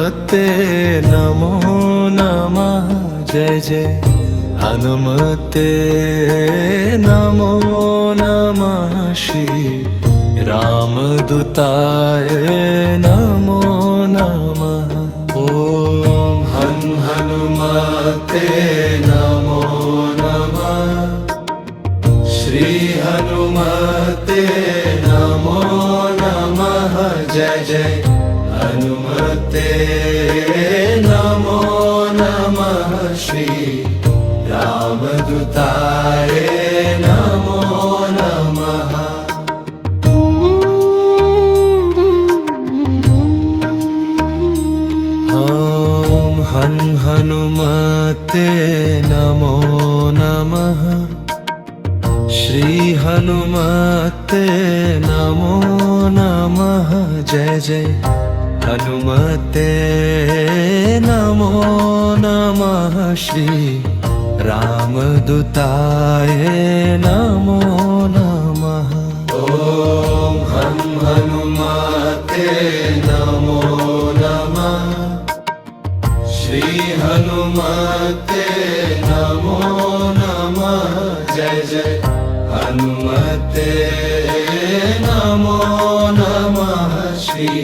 हनुमते नमो नमः। जय जय हनुमते नमो नमः। श्री रामदूताय नमो नमः। ओम हनुमते नमो नमः। श्री हनुमते नमो नमः। जय जय हनुमते नमो नमः। श्री रामदूताय नमो नमः। ओम हनुमते नमो नमः। श्री हनुमते नमो नमः। जय जय हनुमते नमो नमः। श्री रामदूताय नमो नमः। ओम हनुमते नमो नमः। श्री हनुमते नमो नमः। जय जय हनुमते नमो नमः। श्री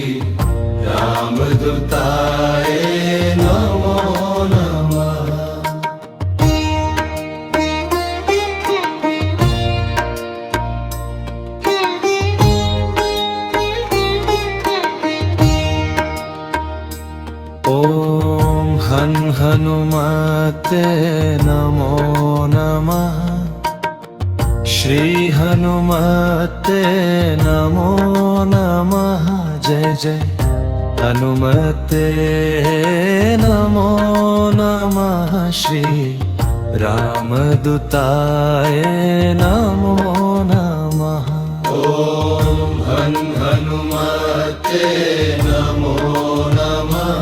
रामदूताय नमो नमः। ओम हनुमते नमो नमः। श्री हनुमते नमो नमः। जय जय हनुमते नमो नमः। श्री रामदूताय नमो नमः। ओम हनुमते नमो नमः।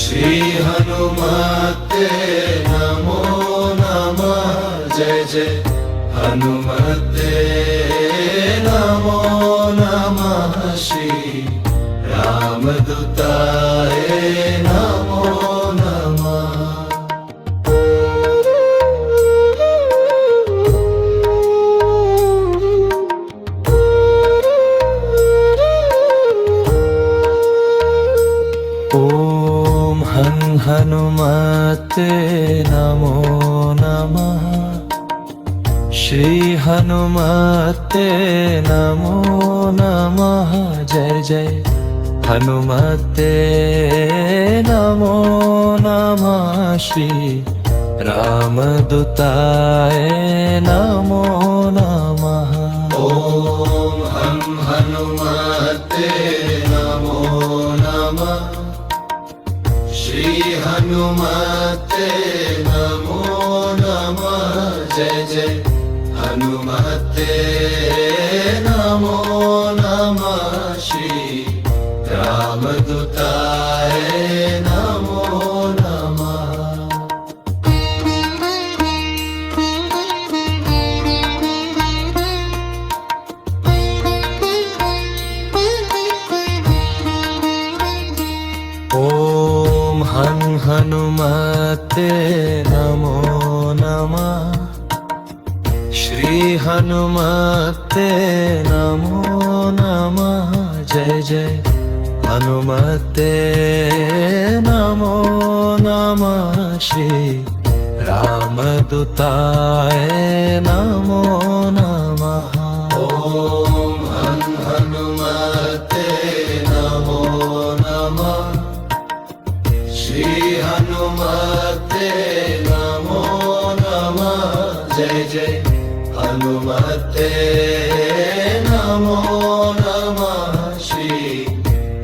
श्री हनुमते नमो नमः। जय जय हनुमते नमो नमः। श्री रामदूताय नमो नमः। ओम हनुमते नमो नमः। श्री हनुमते नमो नमः। जय जय हनुमते नमो नमः। श्री रामदूताय नमो नमः। ओम हनुमते नमो नमः। श्री हनुमते नमो नमः। जय जय हनुमते नमो नमः। श्री रामदूताय नमो नमः। ओम हनुमते नमो नमः। श्री हनुमते नमो नमः। जय जय हनुमते नमो नमः। श्री रामदूताय नमो नमः। ओम हनुमते नमो नमः। श्री हनुमते नमो नमः। जय जय हनुमते नमो नमः। श्री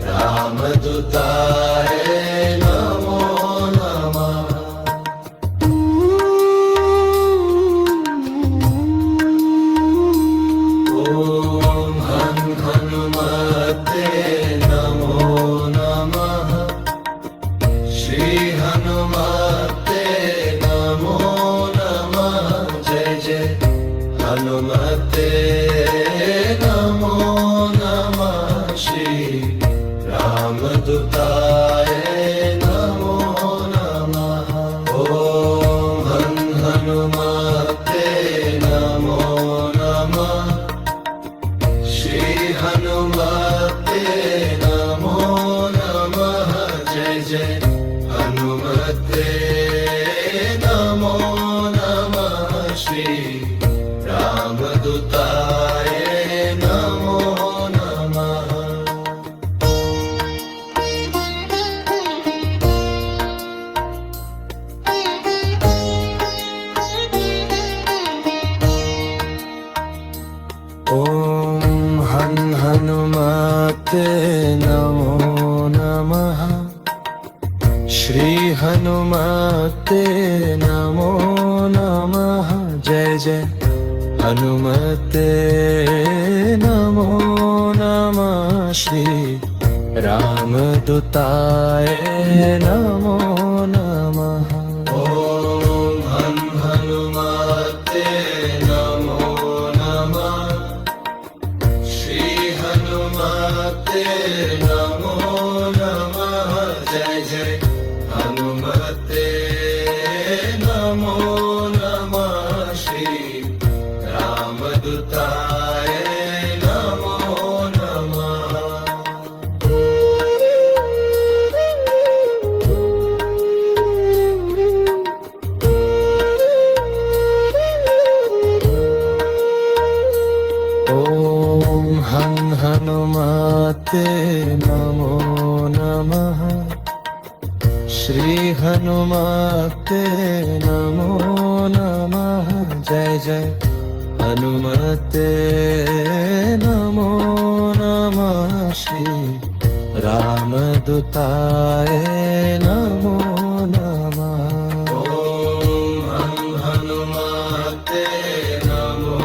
रामदूताय नमो नमः। ओम हनुमते नमो नमः। श्री हनुमते नमो नमः। जय जय हनुमते नमो नमः जय जय हनुमते नमो नमः श्री रामदूताय नमो नमः ॐ हनुमते नमो नमः श्री हनुमते नमो नमः जय जय हनुमते नमो नमः श्री रामदूताय नमो नमः ॐ हनुमते नमो नमः श्री हनुमते नमो नमः जय जय हनुमते नमो नमः श्री रामदूताय नमो नमः ॐ हनुमते नमो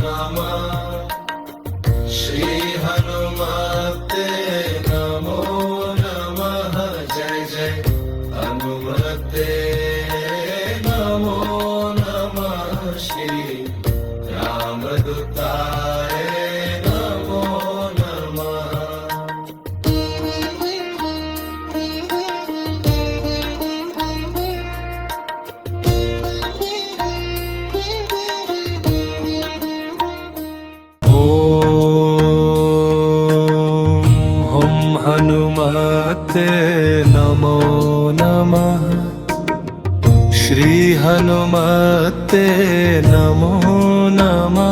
नमः श्री हनुमते नमो नमः जय जय हनुमते नमो नमः श्री रामदूताय नमो नमः ॐ हनुमते नमो नमः श्री हनुमते नमो नमः जय जय हनुमते नमो नमः श्री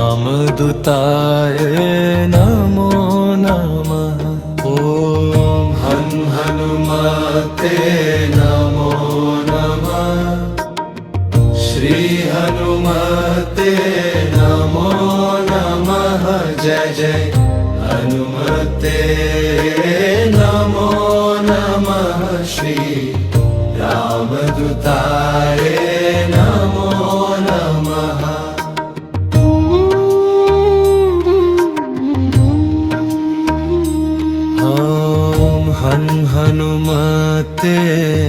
रामदूताय नमो नमः ॐ हनुमते नमो नमः श्री हनुमते नमो नमः जय जय हनुमते नमो नमः श्री रामदूताय नमो नमः ॐ हनुमते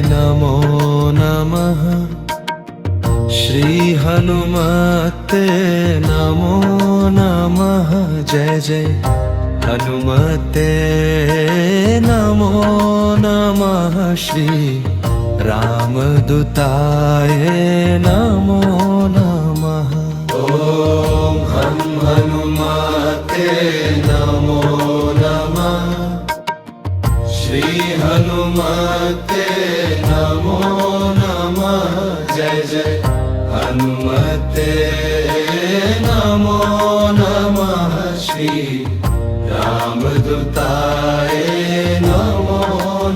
नमो नमः श्री हनुमते नमो नमः जय जय हनुमते नमो नमः श्री रामदूताय नमो नमः ॐ हनुमते नमो नमः श्री हनुमते नमो नमः जय जय हनुमते नमो नमः श्री रामदूताय नमो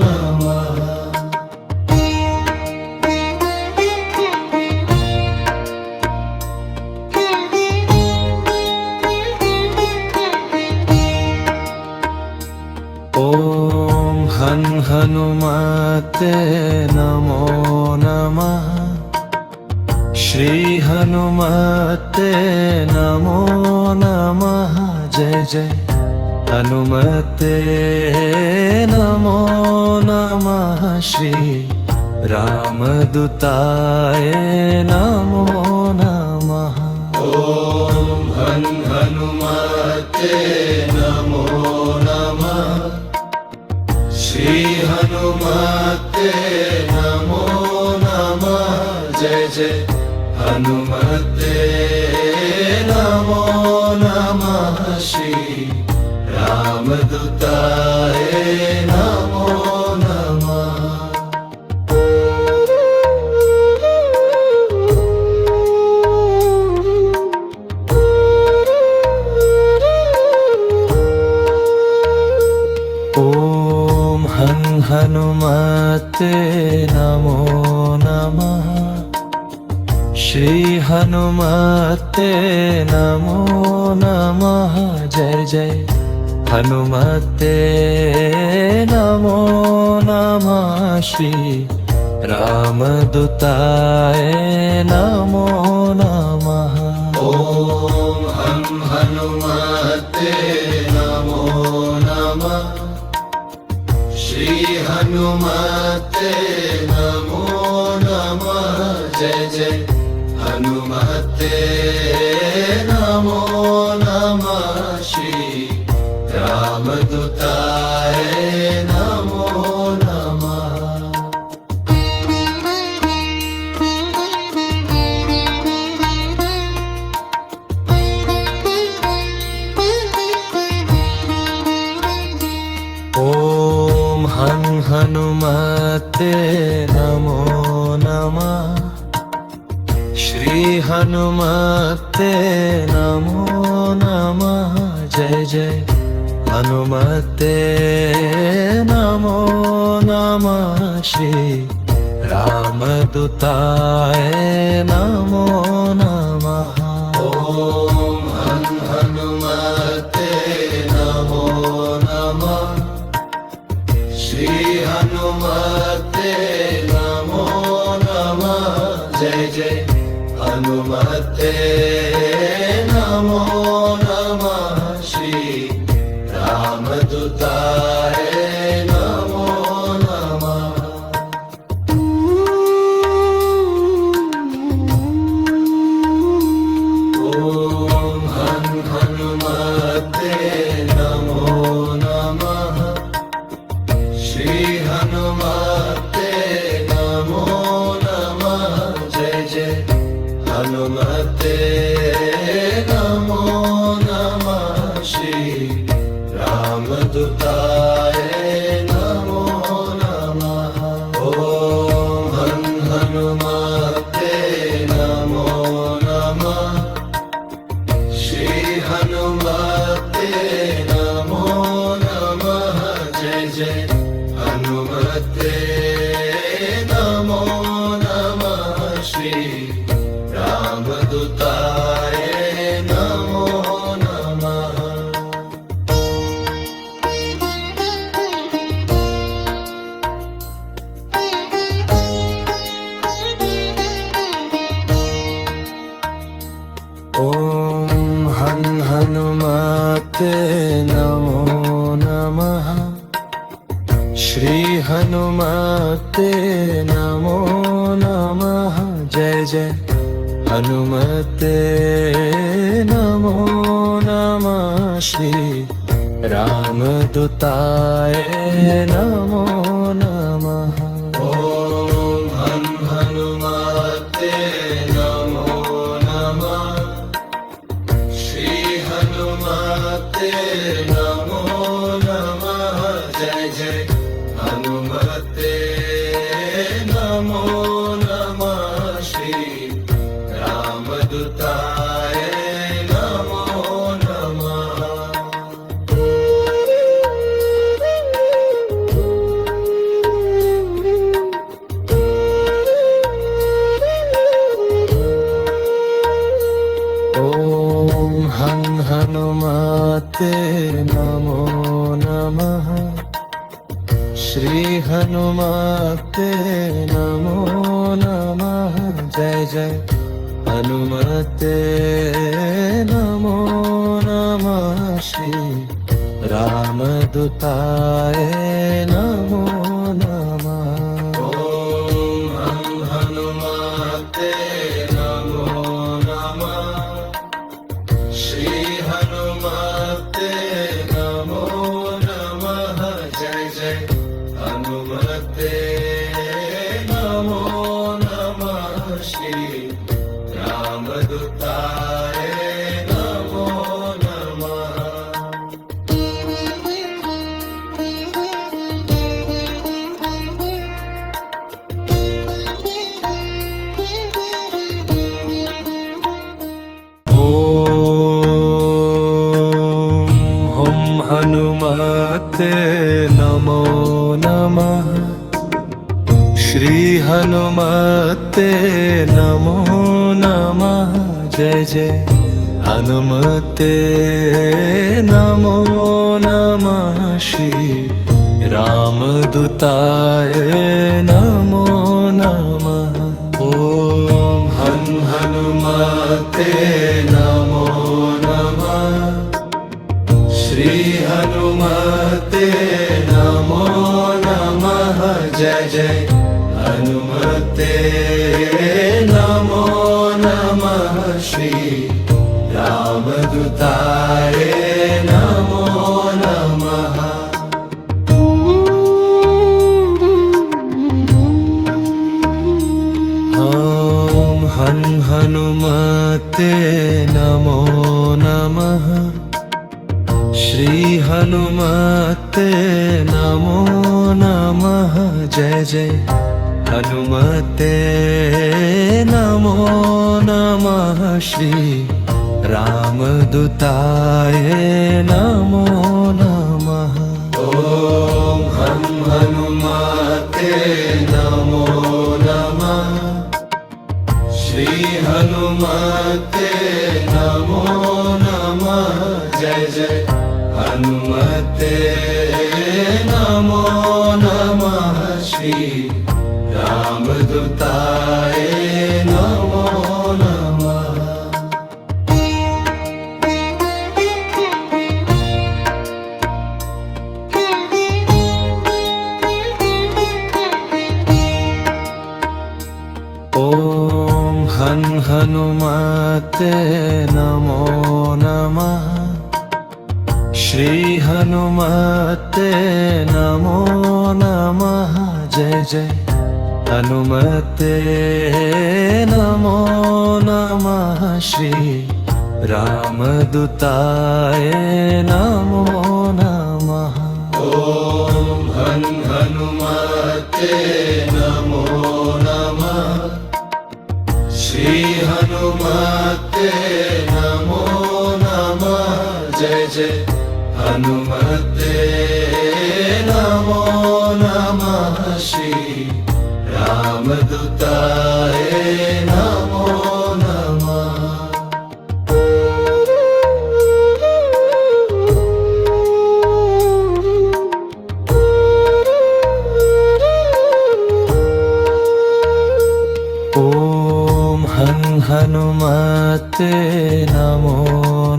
नमः ॐ हनुमते नमो नमः श्री हनुमते नमो नमः जय जय हनुमते नमो नमः श्री रामदूताय नमो नमः ॐ हनुमते नमो नमः श्री हनुमते नमो नमः जय जय हनुमते नमो नमः श्री रामदूताय नमो नमः हनुमते नमो नमः श्री हनुमते नमो नमः जय जय हनुमते नमो नमः श्री रामदूताय नमो नमः। ॐ हनुमते नमो नमः श्री हनुमते नमो नमः। जय जय हनुमते नमो नमः श्री रामदूताय नमो नमः। ॐ हनुमते नमो नमः श्री हनुमते नमो नमः। जय जय हनुमते नमो नमः श्री रामदूताय नमो नमः। ॐ हनुमते नमो नमः श्री हनुमते नमो नमः। जय जय हनुमते नमो नमः श्री रामदूताय नमो नमः। ॐ हनुमते नमो नमः श्री हनुमते नमो नमः। जय जय हनुमते नमो नमः श्री रामदूताय नमो नमः। ॐ हनुमते नमो नमः श्री हनुमते नमो नमः। जय जय हनुमते नमो नमः श्री रामदूताय नमो नमः। ॐ हनुमते नमो नमः श्री हनुमते नमो नमः। जय जय हनुमते नमो नमः श्री रामदूताय नमो नमः। ॐ हनुमते नमो नमः श्री हनुमते नमो नमः। जय जय हनुमते नमो नमः श्री रामदूताय नमो नमः। ॐ हनुमते नमो नमः श्री हनुमते नमो नमः। जय जय हनुमते नमो नमः श्री रामदूताय नमो नमः। ॐ हनुमते नमो नमः श्री हनुमते नमो नमः। जय जय हनुमते नमो नमः श्री रामदूताय नमो नमः। हनुमते नमो नमः श्री हनुमते नमो नमः। जय जय हनुमते नमो नमः नमः श्री रामदूताय नमो नमः। ॐ हनुमते नमो नमः। श्री हनुमते नमो नमः। जय जय हनुमते नमो नमः। श्री रामदूताय नमो नमः। ॐ हनुमते नमो नमः। श्री हनुमते नमो नमः। जय जय हनुमते नमो नमः। श्री रामदूताय नमो नमः। ॐ हनुमते नमो नमः। श्री हनुमते नमो नमः। जय जय हनुमते नमो नमः। श्री रामदूताय नमो नमः। ॐ हनुमते नमो नमः। श्री हनुमते नमो नमः। जय जय हनुमते नमो नमः। श्री रामदूताय नमो नमः। ॐ हनुमते नमो नमः। श्री हनुमते नमो नमः। जय जय हनुमते नमो नमः। श्री रामदूताय नमो नमः। ॐ हनुमते नमो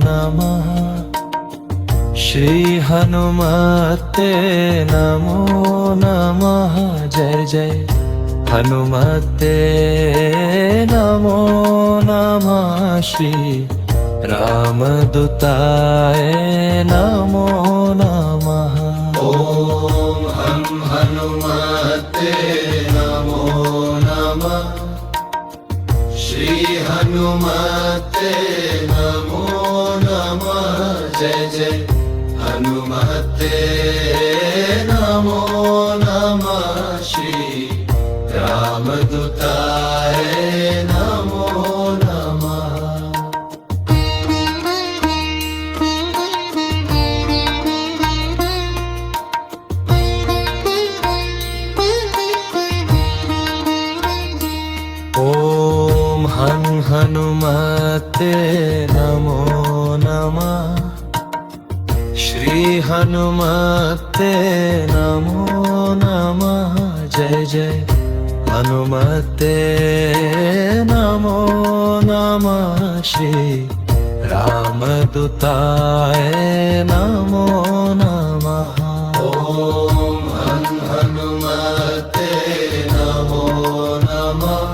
नमः। श्री हनुमते नमो नमः। जय जय हनुमते नमो नमः। श्री रामदूताय नमो नमः। ॐ हनुमते नमो नमः। श्री हनुमते नमो नमः। जय जय हनुमते नमो नमः। श्री रामदूताय नमो नमः। ॐ हनुमते नमो नमः। श्री हनुमते नमो नमः। जय जय हनुमते नमो नमः। श्री रामदूताय नमो नमः। ॐ हनुमते नमो नमः।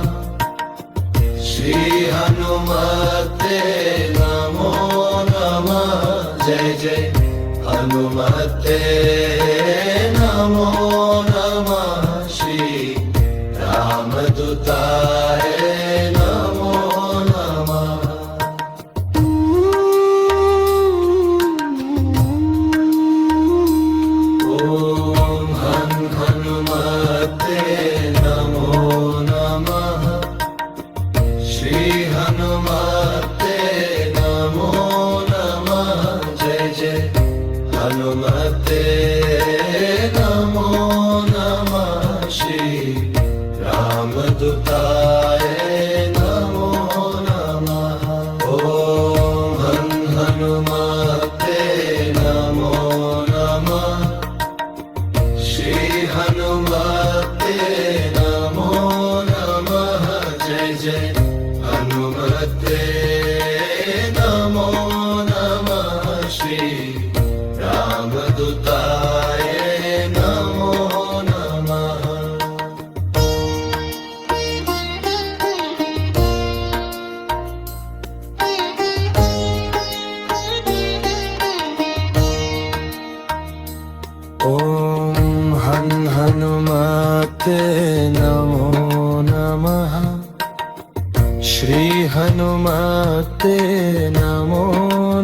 श्री हनुमते नमो नमः। जय जय हनुमते नमो नमः। श्री रामदूताय नमो नमः। ॐ हनुमते नमो नमः। श्री हनुमते नमो नमः। जय जय हनुमते नमो नमः। श्री रामदूताय नमो नमः। ॐ हनुमते नमो नमः। ॐ हं हनुमते नमो नमः। श्री हनुमते नमो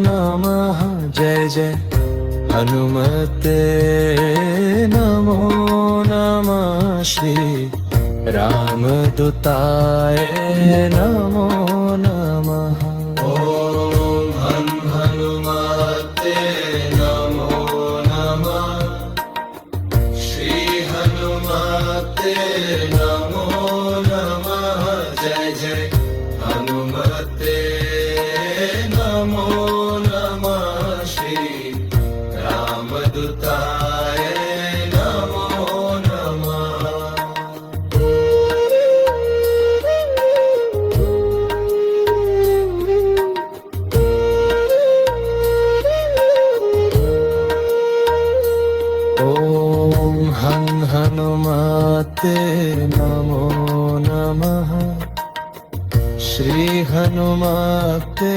नमः। जय जय हनुमते नमो नमः। श्री रामदूताय नमो नमः। ॐ हं हनुमते नमो नमः। श्री हनुमते नमो नमः। जय जय हनुमते नमो नमः। श्री रामदूताय नमो नमः। ॐ हं हनुमते नमो नमः। श्री हनुमते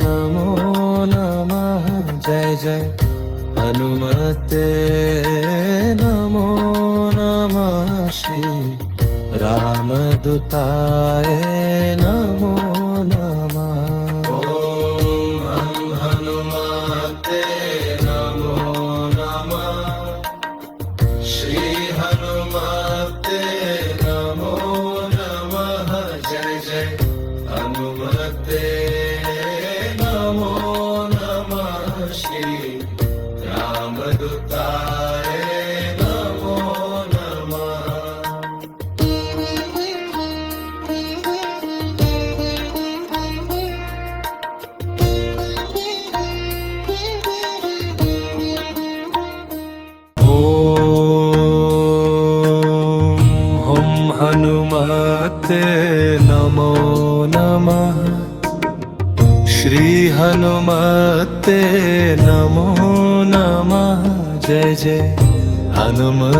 नमो नमः। जय जय हनुमते नमो नमः। श्री रामदूताय नमो नमः। ॐ हं हनुमते नमो नमः। श्री हनुमते नमो नमः। जय जय हनुमते नमो नमः। श्री रामदूताय नमो नमः। ॐ हनुमते नमो नमः। श्री हनुमते नमो नमः। जय जय हनुमते नमो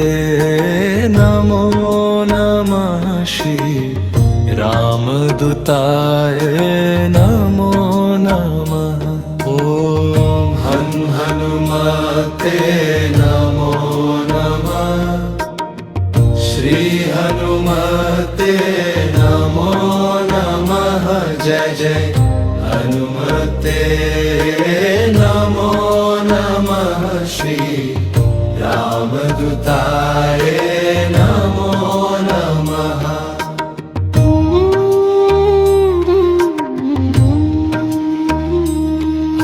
नमः। श्री रामदूताय नमो नमः। ॐ हं हनुमते नमो नमः। श्री हनुमते नमो नमः। जय जय हनुमते नमो नमः। श्री रामदूताय नमो नमः।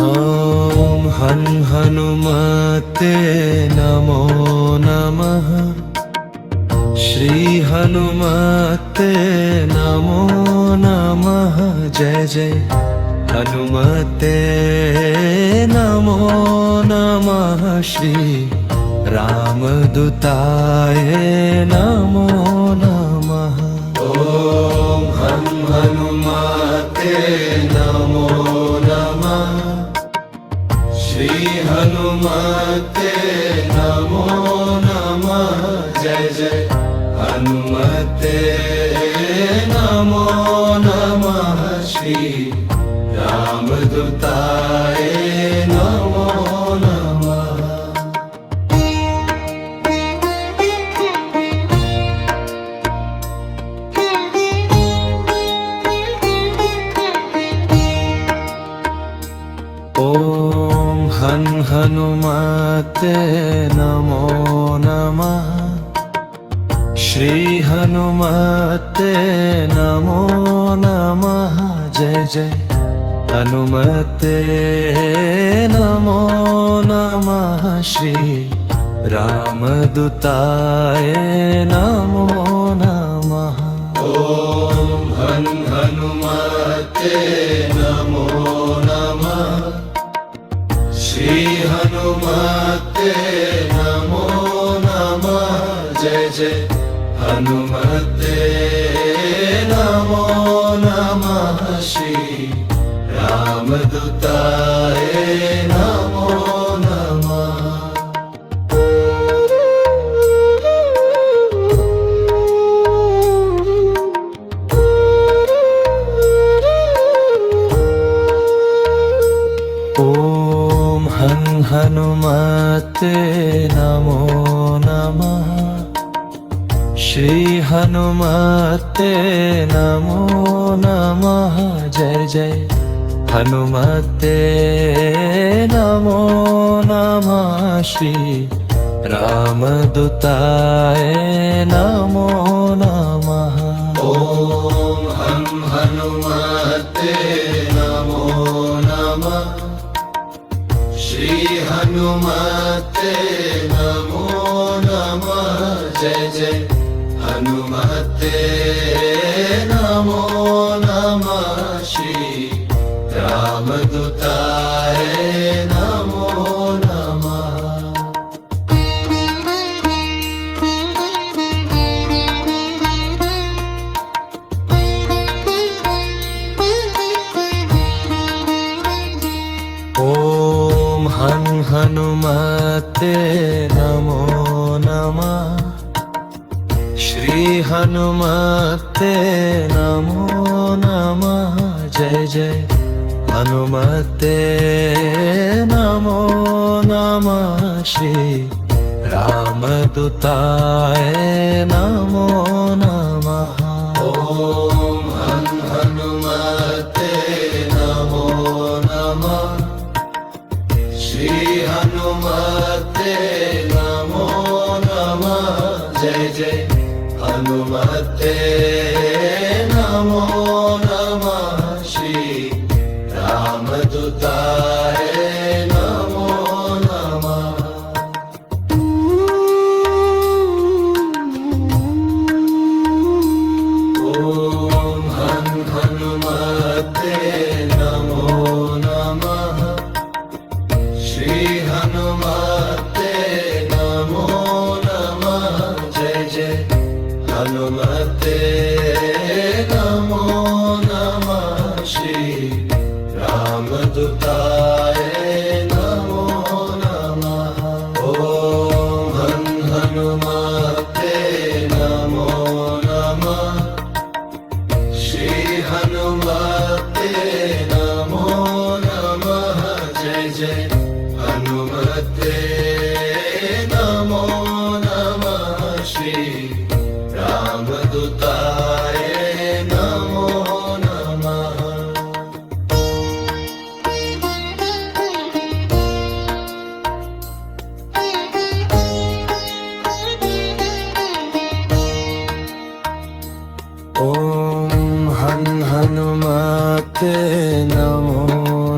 ॐ हं हनुमते नमो नमः। श्री हनुमते नमो नमः। जय जय हनुमते नमो नमः। श्री रामदूताय नमो नमः। ॐ हं हनुमते नमो नमः। श्री हनुमते नमो नमः। जय जय हनुमते नमो नमः। श्री रामदूताय नमो नमः। ॐ हं हनुमते नमो नमः। श्री हनुमते नमो नमः। जय जय हनुमते नमो नमः। श्री रामदूताय नमो नमः। ॐ हं हनुमते नमो नमः। श्री हनुमते नमो नमः। जय जय हनुमते नमो नमः। श्री रामदूताय नमो नमः। ॐ हं हनुमते हनुमते नमो नमः श्री हनुमते नमो नमः जय जय हनुमते नमो नमः श्री रामदूताय नमो नमः ॐ हनुमते नमो नमः श्री हनुमते नमो नमः जय जय हनुमते नमो नमः श्री रामदूताय नमो नमः ॐ हनुमते नमो नमः श्री हनुमते नमो नमः जय जय हनुमते नमो नमः श्री रामदूताय नमो नमः ॐ हनुमते नमो नमः श्री हनुमते नमो नमः जय जय हनुमते नमो नमः श्री रामदूताय नमो नमः ॐ हनुमते नमो नमः श्री हनुमते नमो नमः जय जय हनुमते नमो नमः श्री रामदूताय नमो नमः ॐ हनुमते नमो नमः श्री हनुमते नमो नमः जय जय हनुमते नमो नमः श्री रामदूताय नमो नमः ॐ हनुमते नमो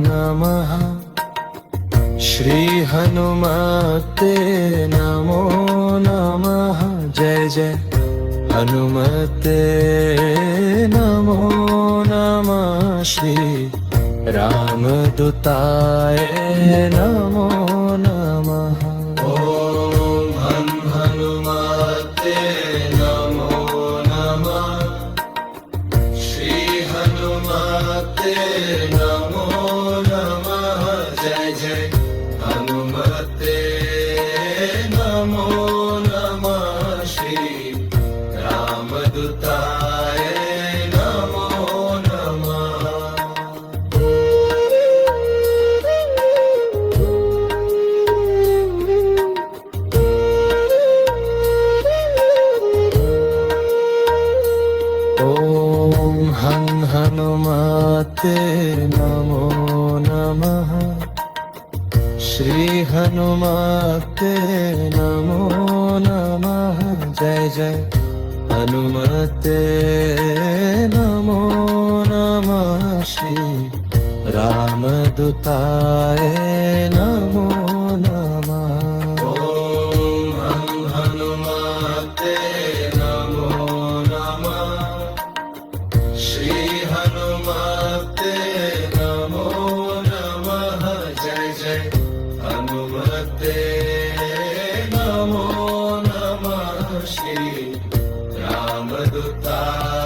नमः श्री हनुमते नमो नमः जय जय हनुमते नमो नमः श्री रामदूताय नमो नमः ॐ हनुमते नमो नमः श्री हनुमते नमो नमः जय जय हनुमते नमो नमः श्री रामदूताय नमो नमः ॐ हनुमते नमो नमः श्री हनुमते नमो नमः जय जय हनुमते नमो नमः श्री रामदूताय नमो नमः ॐ हनुमते नमो नमः श्री हनुमते नमो नमः जय जय हनुमते नमो नमः श्री रामदूताय